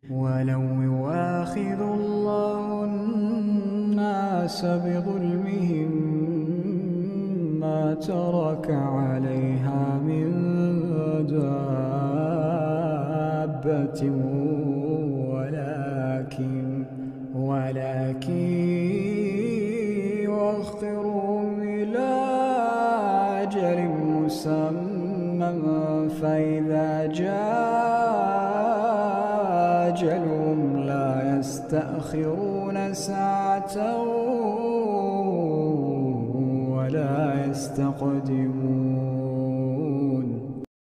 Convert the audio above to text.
ولو يؤاخذ الله الناس بظلمهم ما ترك عليها من دابة ولكن يؤخرهم إلى أجل مسمى فإذا جاء أجلهم لا يستأخرون ساعة ولا يستقدمون.